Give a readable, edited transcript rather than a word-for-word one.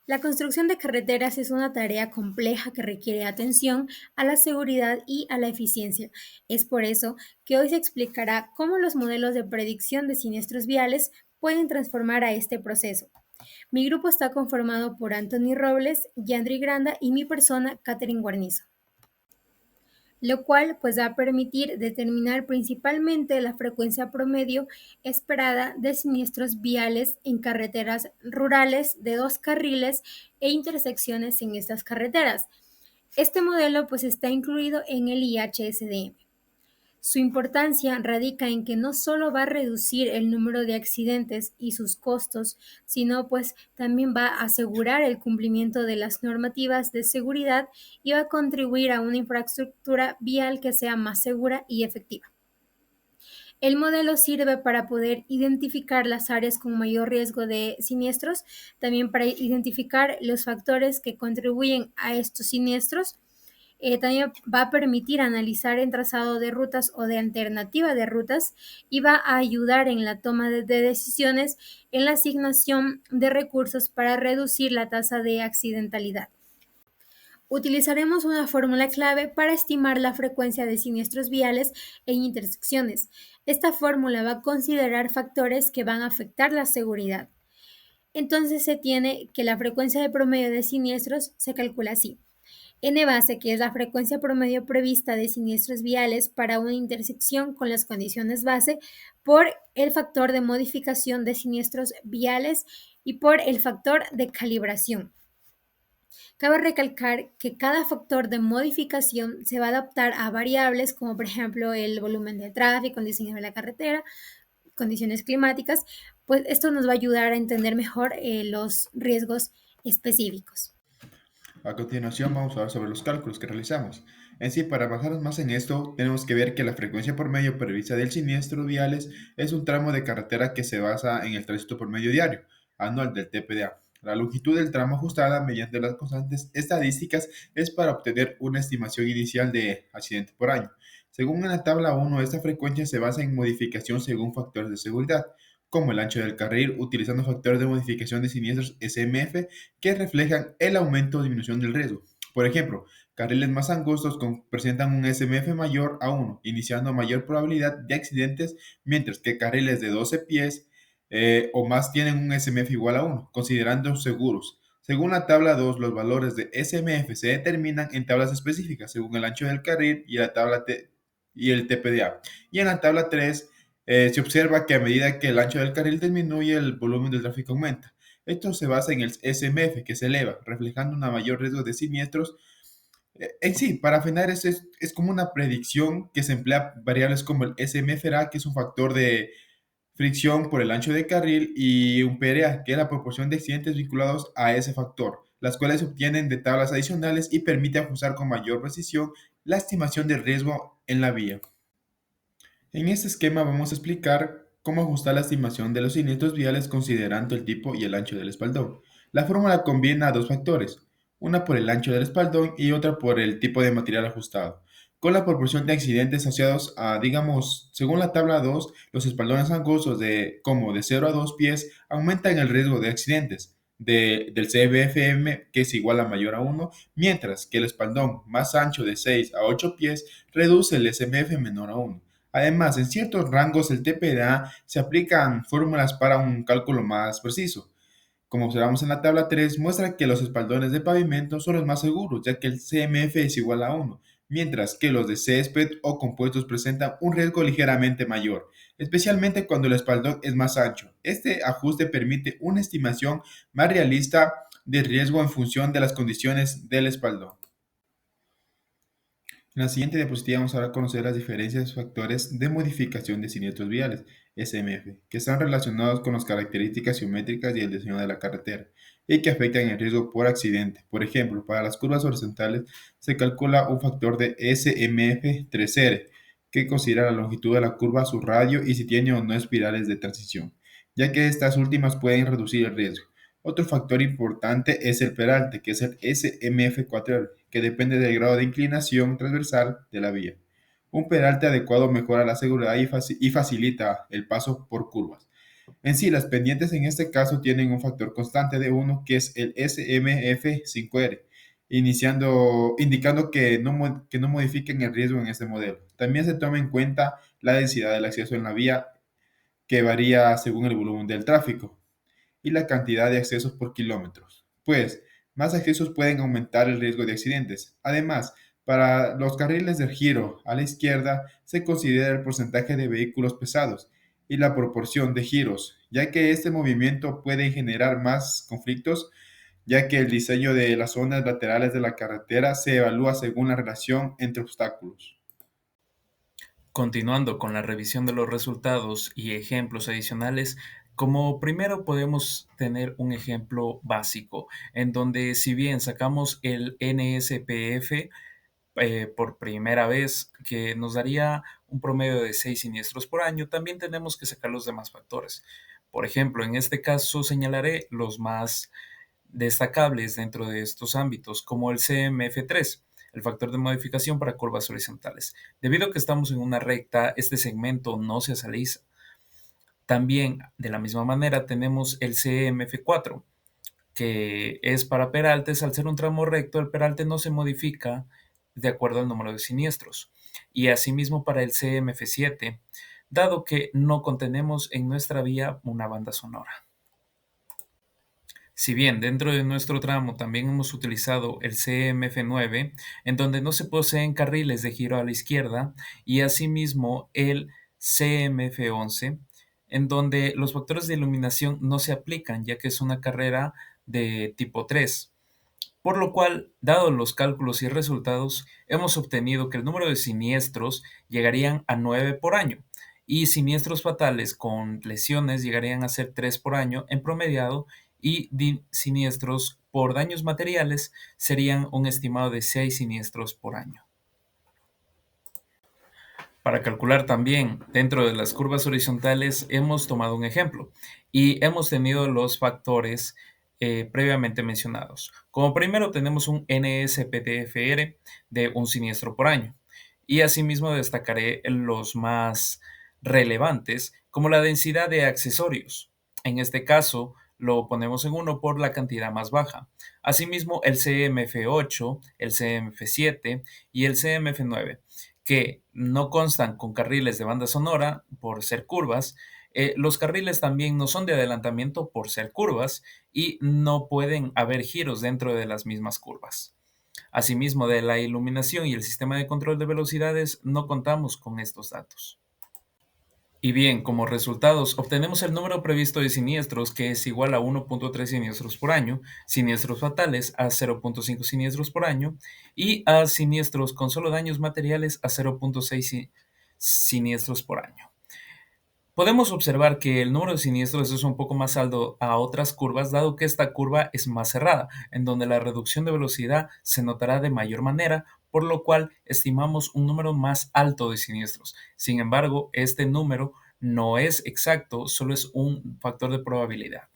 La construcción de carreteras es una tarea compleja que requiere atención a la seguridad y a la eficiencia. Es por eso que hoy se explicará cómo los modelos de predicción de siniestros viales pueden transformar a este proceso. Mi grupo está conformado por Anthony Robles, Yandri Granda y mi persona, Catherine Guarnizo, lo cual pues va a permitir determinar principalmente la frecuencia promedio esperada de siniestros viales en carreteras rurales de 2 carriles e intersecciones en estas carreteras. Este modelo pues está incluido en el IHSDM. Su importancia radica en que no solo va a reducir el número de accidentes y sus costos, sino pues también va a asegurar el cumplimiento de las normativas de seguridad y va a contribuir a una infraestructura vial que sea más segura y efectiva. El modelo sirve para poder identificar las áreas con mayor riesgo de siniestros, también para identificar los factores que contribuyen a estos siniestros. También va a permitir analizar el trazado de rutas o de alternativa de rutas y va a ayudar en la toma de decisiones en la asignación de recursos para reducir la tasa de accidentalidad. Utilizaremos una fórmula clave para estimar la frecuencia de siniestros viales en intersecciones. Esta fórmula va a considerar factores que van a afectar la seguridad. Entonces se tiene que la frecuencia de promedio de siniestros se calcula así. N base, que es la frecuencia promedio prevista de siniestros viales para una intersección con las condiciones base, por el factor de modificación de siniestros viales y por el factor de calibración. Cabe recalcar que cada factor de modificación se va a adaptar a variables como por ejemplo el volumen de tráfico, el diseño de la carretera, condiciones climáticas, pues esto nos va a ayudar a entender mejor los riesgos específicos. A continuación vamos a hablar sobre los cálculos que realizamos. En sí, para bajarnos más en esto, tenemos que ver que la frecuencia promedio prevista del siniestro viales es un tramo de carretera que se basa en el tránsito promedio diario anual del TPDA. La longitud del tramo ajustada mediante las constantes estadísticas es para obtener una estimación inicial de accidente por año. Según en la tabla 1, esta frecuencia se basa en modificación según factores de seguridad, como el ancho del carril, utilizando factores de modificación de siniestros SMF que reflejan el aumento o disminución del riesgo. Por ejemplo, carriles más angostos presentan un SMF mayor a 1, iniciando mayor probabilidad de accidentes, mientras que carriles de 12 pies o más tienen un SMF igual a 1, considerando seguros. Según la tabla 2, los valores de SMF se determinan en tablas específicas, según el ancho del carril y, y el TPDA. Y en la tabla 3 se observa que a medida que el ancho del carril disminuye, el volumen del tráfico aumenta. Esto se basa en el SMF, que se eleva, reflejando un mayor riesgo de siniestros. En sí, para afinar, es como una predicción que se emplea variables como el SMFRA, que es un factor de fricción por el ancho de carril, y un PRA, que es la proporción de accidentes vinculados a ese factor, las cuales se obtienen de tablas adicionales y permite ajustar con mayor precisión la estimación de riesgo en la vía. En este esquema vamos a explicar cómo ajustar la estimación de los siniestros viales considerando el tipo y el ancho del espaldón. La fórmula combina dos factores, una por el ancho del espaldón y otra por el tipo de material ajustado, con la proporción de accidentes asociados a, digamos, según la tabla 2, los espaldones angostos como de 0 a 2 pies aumentan el riesgo de accidentes del CBFM, que es igual a mayor a 1, mientras que el espaldón más ancho de 6 a 8 pies reduce el SMF menor a 1. Además, en ciertos rangos del TPDA se aplican fórmulas para un cálculo más preciso. Como observamos en la tabla 3, muestra que los espaldones de pavimento son los más seguros, ya que el CMF es igual a 1, mientras que los de césped o compuestos presentan un riesgo ligeramente mayor, especialmente cuando el espaldón es más ancho. Este ajuste permite una estimación más realista del riesgo en función de las condiciones del espaldón. En la siguiente diapositiva vamos a conocer las diferencias de factores de modificación de siniestros viales, SMF, que están relacionados con las características geométricas y el diseño de la carretera y que afectan el riesgo por accidente. Por ejemplo, para las curvas horizontales se calcula un factor de SMF3R, que considera la longitud de la curva, su radio y si tiene o no espirales de transición, ya que estas últimas pueden reducir el riesgo. Otro factor importante es el peralte, que es el SMF4R, que depende del grado de inclinación transversal de la vía. Un peralte adecuado mejora la seguridad y facilita el paso por curvas. En sí, las pendientes en este caso tienen un factor constante de 1 que es el SMF5R, indicando que no modifiquen el riesgo en este modelo. También se toma en cuenta la densidad del acceso en la vía, que varía según el volumen del tráfico, y la cantidad de accesos por kilómetros. Pues, más accesos pueden aumentar el riesgo de accidentes. Además, para los carriles de giro a la izquierda se considera el porcentaje de vehículos pesados y la proporción de giros, ya que este movimiento puede generar más conflictos, ya que el diseño de las zonas laterales de la carretera se evalúa según la relación entre obstáculos. Continuando con la revisión de los resultados y ejemplos adicionales, como primero podemos tener un ejemplo básico, en donde si bien sacamos el NSPF por primera vez, que nos daría un promedio de 6 siniestros por año, también tenemos que sacar los demás factores. Por ejemplo, en este caso señalaré los más destacables dentro de estos ámbitos, como el CMF3, el factor de modificación para curvas horizontales. Debido a que estamos en una recta, este segmento no se asaliza. También, de la misma manera, tenemos el CMF4, que es para peraltes. Al ser un tramo recto, el peralte no se modifica de acuerdo al número de siniestros. Y asimismo para el CMF7, dado que no contenemos en nuestra vía una banda sonora. Si bien dentro de nuestro tramo también hemos utilizado el CMF9, en donde no se poseen carriles de giro a la izquierda, y asimismo el CMF11, en donde los factores de iluminación no se aplican, ya que es una carrera de tipo 3. Por lo cual, dados los cálculos y resultados, hemos obtenido que el número de siniestros llegarían a 9 por año y siniestros fatales con lesiones llegarían a ser 3 por año en promediado, y siniestros por daños materiales serían un estimado de 6 siniestros por año. Para calcular también dentro de las curvas horizontales hemos tomado un ejemplo y hemos tenido los factores previamente mencionados. Como primero tenemos un NSPTFR de un siniestro por año, y asimismo destacaré los más relevantes como la densidad de accesorios. En este caso lo ponemos en uno por la cantidad más baja. Asimismo el CMF8, el CMF7 y el CMF9, que no constan con carriles de banda sonora por ser curvas. Los carriles también no son de adelantamiento por ser curvas y no pueden haber giros dentro de las mismas curvas. Asimismo, de la iluminación y el sistema de control de velocidades no contamos con estos datos. Y bien, como resultados, obtenemos el número previsto de siniestros, que es igual a 1.3 siniestros por año, siniestros fatales a 0.5 siniestros por año y a siniestros con solo daños materiales a 0.6 siniestros por año. Podemos observar que el número de siniestros es un poco más alto a otras curvas, dado que esta curva es más cerrada, en donde la reducción de velocidad se notará de mayor manera, por lo cual estimamos un número más alto de siniestros. Sin embargo, este número no es exacto, solo es un factor de probabilidad.